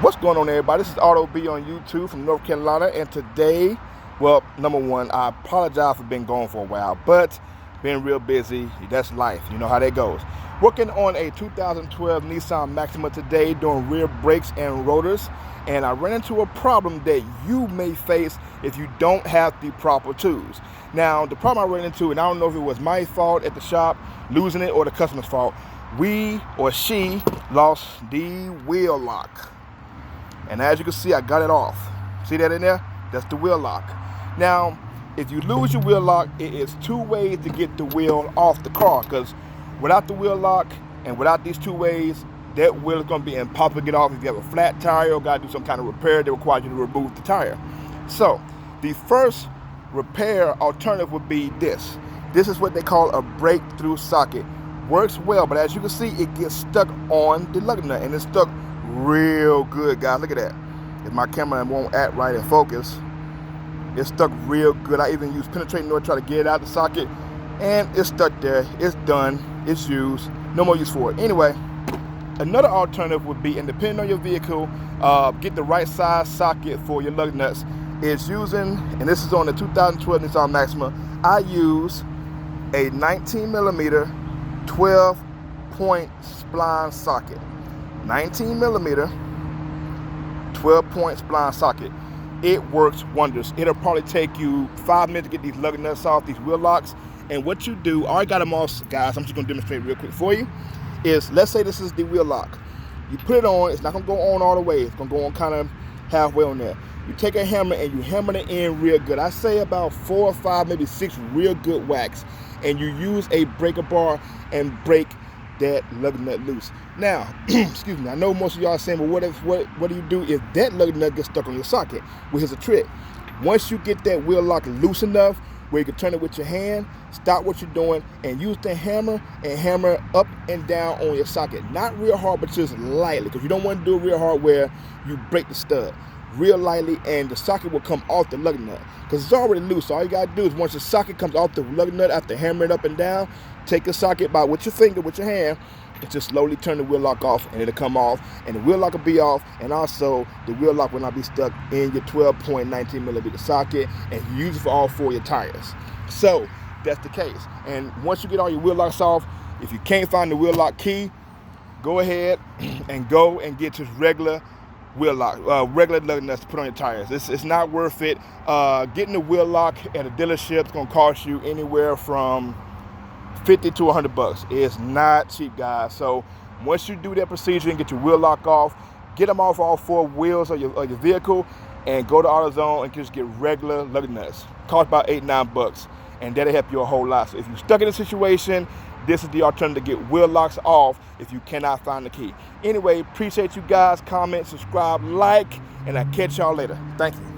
What's going on, everybody? This is Auto B on YouTube from North Carolina, and today, well, number one, I apologize for being gone for a while, but being real busy. That's life. You know how that goes. Working on a 2012 Nissan Maxima today, doing rear brakes and rotors, and I ran into a problem that you may face if you don't have the proper tools. Now, the problem I ran into, and I don't know if it was my fault at the shop losing it or the customer's fault, she lost the wheel lock. And as you can see, I got it off. See that in there? That's the wheel lock. Now, if you lose your wheel lock, it is two ways to get the wheel off the car, because without the wheel lock and without these two ways, that wheel is going to be impossible to get off if you have a flat tire or got to do some kind of repair that requires you to remove the tire. So, the first repair alternative would be this. This is what they call a breakthrough socket. Works well, but as you can see, it gets stuck on the lug nut, and it's stuck real good, guys. Look at that. If my camera won't act right in focus, it's stuck real good. I even use penetrating oil to try to get it out of the socket, and it's stuck there. It's done. It's used. No more use for it. Anyway, another alternative would be, and depending on your vehicle, get the right size socket for your lug nuts. Is using, and this is on the 2012 Nissan Maxima, I use a 19 millimeter 12-point spline socket. 19 millimeter 12-point spline socket. It works wonders. It'll probably take you 5 minutes to get these lug nuts off, these wheel locks. And what you do, I already got them off, guys. I'm just gonna demonstrate real quick for you. Is, let's say this is the wheel lock. You put it on, it's not gonna go on all the way. It's gonna go on kind of halfway on there. You take a hammer and you hammer it in real good. I say about 4 or 5, maybe 6 real good whacks. And you use a breaker bar and break that lug nut loose. Now, excuse me, I know most of y'all are saying, well, what do you do if that lug nut gets stuck on your socket? Well, here's a trick. Once you get that wheel lock loose enough where you can turn it with your hand, stop what you're doing and use the hammer and hammer up and down on your socket. Not real hard, but just lightly, because you don't want to do it real hard where you break the stud. Real lightly, and the socket will come off the lug nut because it's already loose. So all you gotta do is, once the socket comes off the lug nut after hammering it up and down, take the socket by with your finger, with your hand, and just slowly turn the wheel lock off, and it'll come off, and the wheel lock will be off, and also the wheel lock will not be stuck in your 12-point 19 millimeter socket, and you use it for all 4 of your tires. So that's the case. And once you get all your wheel locks off, if you can't find the wheel lock key, go ahead and go and get just regular wheel lock, regular lug nuts to put on your tires. It's not worth it. Getting the wheel lock at a dealership is gonna cost you anywhere from $50 to $100. It's not cheap, guys. So once you do that procedure and get your wheel lock off, get them off all 4 wheels of your vehicle, and go to AutoZone and just get regular lug nuts. Cost about $8, $9, and that'll help you a whole lot. So if you're stuck in a situation, this is the alternative to get wheel locks off if you cannot find the key. Anyway, appreciate you guys. Comment, subscribe, like, and I'll catch y'all later. Thank you.